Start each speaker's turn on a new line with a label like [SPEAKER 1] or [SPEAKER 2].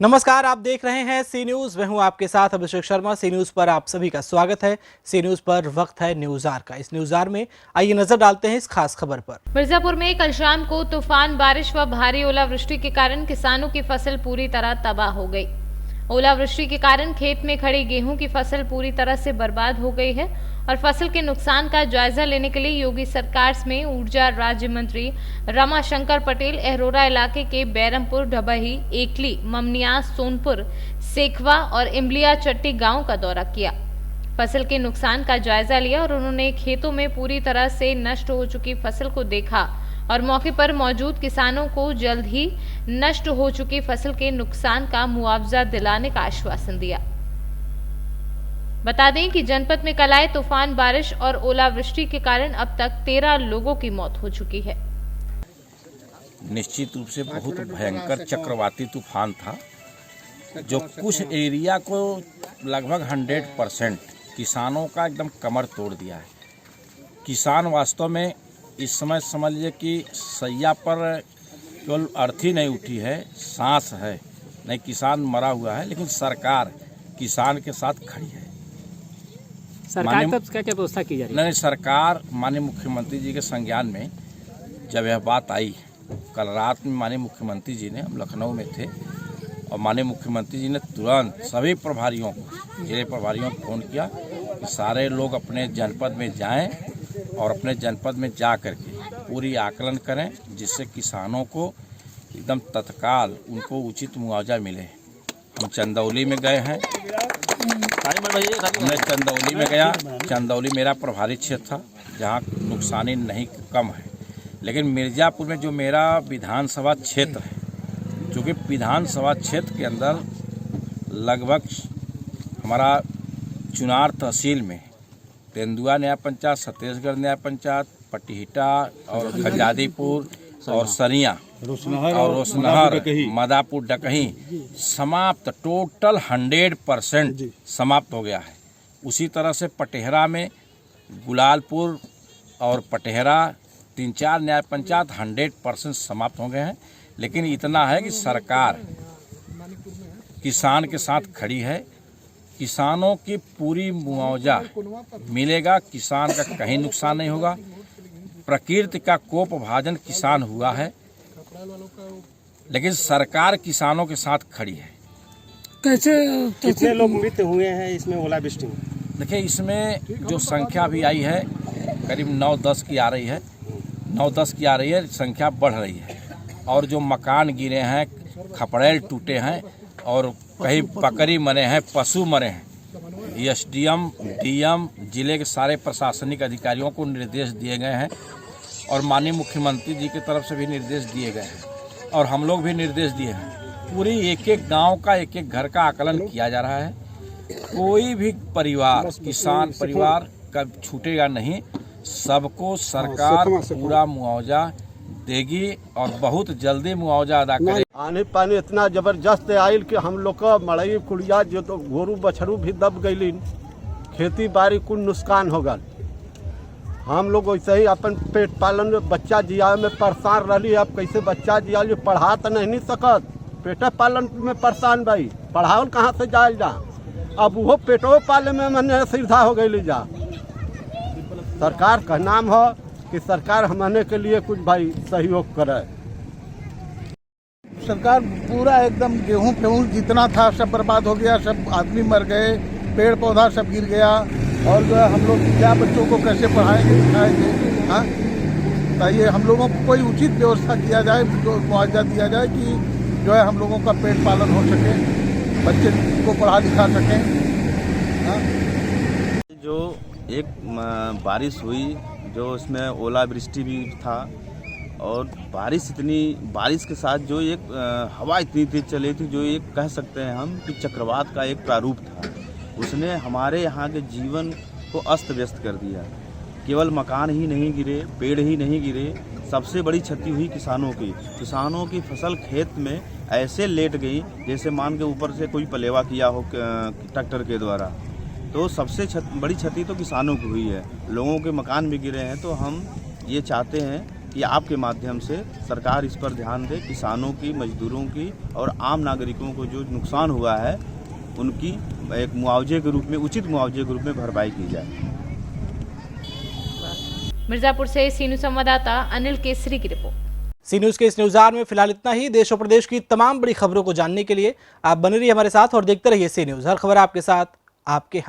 [SPEAKER 1] नमस्कार, आप देख रहे हैं सी न्यूज। मैं हूं आपके साथ अभिषेक शर्मा। सी न्यूज पर आप सभी का स्वागत है। सी न्यूज पर वक्त है न्यूज आर का। इस न्यूज आर में आइए नजर डालते हैं इस खास खबर पर।
[SPEAKER 2] मिर्जापुर में कल शाम को तूफान बारिश व भारी ओलावृष्टि के कारण किसानों की फसल पूरी तरह तबाह हो गई। ओलावृष्टि के कारण खेत में खड़ी गेहूं की फसल पूरी तरह से बर्बाद हो गई है और फसल के नुकसान का जायजा लेने के लिए योगी सरकार में ऊर्जा राज्य मंत्री रमाशंकर पटेल अहरोरा इलाके के बैरमपुर, ढबही, एकली, ममनिया, सोनपुर, सेखवा और इमलिया चट्टी गांव का दौरा किया। फसल के नुकसान का जायजा लिया और उन्होंने खेतों में पूरी तरह से नष्ट हो चुकी फसल को देखा और मौके पर मौजूद किसानों को जल्द ही नष्ट हो चुकी फसल के नुकसान का मुआवजा दिलाने का आश्वासन दिया। बता दें कि जनपद में कल आए तूफान बारिश और ओलावृष्टि के कारण अब तक 13 लोगों की मौत हो चुकी है।
[SPEAKER 3] निश्चित रूप से बहुत भयंकर चक्रवाती तूफान था जो कुछ एरिया को लगभग 100% किसानों का एकदम कमर तोड़ दिया है। किसान वास्तव में इस समय समझ लीजिए कि सैया पर केवल अर्थी नहीं उठी है, सांस है, नहीं किसान मरा हुआ है, लेकिन सरकार किसान के साथ खड़ी है।
[SPEAKER 4] सरकार तब क्या क्या व्यवस्था की जा रही है?
[SPEAKER 3] नहीं, सरकार माननीय मुख्यमंत्री जी के संज्ञान में जब यह बात आई, कल रात में माननीय मुख्यमंत्री जी ने, हम लखनऊ में थे और माननीय मुख्यमंत्री जी ने तुरंत सभी प्रभारियों को, जिले प्रभारियों को फोन किया कि सारे लोग अपने जनपद में जाएं और अपने जनपद में जा करके पूरी आकलन करें जिससे किसानों को एकदम तत्काल उनको उचित मुआवजा मिले। हम चंदौली में गए हैं, मैं चंदौली में गया। चंदौली मेरा प्रभारी क्षेत्र था जहाँ नुकसानी नहीं कम है, लेकिन मिर्जापुर में जो मेरा विधानसभा क्षेत्र है, चूँकि विधानसभा क्षेत्र के अंदर लगभग हमारा चुनार तहसील में तेंदुआ न्याय पंचायत, सतेशगढ़ न्याय पंचायत, पटिहिटा और खजादीपुर और सरिया और रोसनहर, मदापुर, डकही समाप्त, टोटल 100% समाप्त हो गया है। उसी तरह से पटेहरा में गुलालपुर और पटेहरा 3-4 न्याय पंचायत 100% समाप्त हो गए हैं। लेकिन इतना है कि सरकार किसान के साथ खड़ी है, किसानों की पूरी मुआवजा मिलेगा, किसान का कहीं नुकसान नहीं होगा। प्रकृति का कोप भाजन किसान हुआ है, लेकिन सरकार किसानों के साथ खड़ी है।
[SPEAKER 5] कैसे कितने लोग मृत हुए हैं इसमें ओलावृष्टि में?
[SPEAKER 3] देखिए, इसमें जो संख्या भी आई है करीब 9-10 की आ रही है, 9-10 की आ रही है, संख्या बढ़ रही है। और जो मकान गिरे हैं, खपड़ेल टूटे हैं और कहीं बकरी मरे हैं, पशु मरे हैं। एसडीएम, डीएम, जिले के सारे प्रशासनिक अधिकारियों को निर्देश दिए गए हैं और माननीय मुख्यमंत्री जी की तरफ से भी निर्देश दिए गए हैं और हम लोग भी निर्देश दिए हैं। पूरी एक-एक गांव का, एक-एक घर का आकलन किया जा रहा है। कोई भी परिवार, किसान परिवार का छूटेगा नहीं, सबको सरकार पूरा मुआवजा देगी और बहुत जल्दी मुआवजा अदा करेगी।
[SPEAKER 5] आने पानी इतना जबरदस्त आयल कि हम लोग का मड़ई कुड़िया जो तो गोरू बछरू भी दब गई, खेती बाड़ी कुल नुकसान हो गल। हम लोग वैसे ही अपन पेट पालन में बच्चा जिया में परेशान रही। अब कैसे बच्चा जिया जो पढ़ा तो नहीं सकत, पेट पालन में परेशान भाई, पढ़ावल कहाँ से जाए जा। अब वो पेटो पाले में मैंने सुविधा हो गई जा। सरकार का नाम है कि सरकार हमारे के लिए कुछ भाई सहयोग करे।
[SPEAKER 6] सरकार पूरा एकदम गेहूं फेहूं जितना था सब बर्बाद हो गया, सब आदमी मर गए, पेड़ पौधा सब गिर गया और जो है हम लोग क्या बच्चों को कैसे पढ़ाएंगे लिखाएंगे? हाँ, ताकि हम लोगों को कोई उचित व्यवस्था किया जाए, जो मुआवजा दिया जाए कि जो है हम लोगों का पेट पालन हो सके, बच्चे को पढ़ा लिखा सकें। हाँ?
[SPEAKER 7] जो एक बारिश हुई, जो इसमें ओलावृष्टि भी था और बारिश के साथ जो एक हवा इतनी तेज चली थी, जो एक कह सकते हैं हम कि चक्रवात का एक प्रारूप था। उसने हमारे यहाँ के जीवन को अस्त व्यस्त कर दिया। केवल मकान ही नहीं गिरे, पेड़ ही नहीं गिरे, सबसे बड़ी क्षति हुई किसानों की। किसानों की फसल खेत में ऐसे लेट गई जैसे मान के ऊपर से कोई पलेवा किया हो ट्रैक्टर के द्वारा। तो सबसे बड़ी क्षति तो किसानों की हुई है। लोगों के मकान भी गिरे हैं। तो हम ये चाहते हैं कि आपके माध्यम से सरकार इस पर ध्यान दे, किसानों की, मजदूरों की और आम नागरिकों को जो नुकसान हुआ है उनकी एक मुआवजे के रूप में, उचित मुआवजे के रूप में भरपाई की जाए।
[SPEAKER 2] मिर्जापुर से सी न्यूज़ संवाददाता अनिल केसरी की रिपोर्ट।
[SPEAKER 1] सी न्यूज के इस न्यूज़ार में फिलहाल इतना ही। देश और प्रदेश की तमाम बड़ी खबरों को जानने के लिए आप बने रहिए हमारे साथ और देखते रहिए सी न्यूज। हर खबर आपके साथ, आपके हाथ।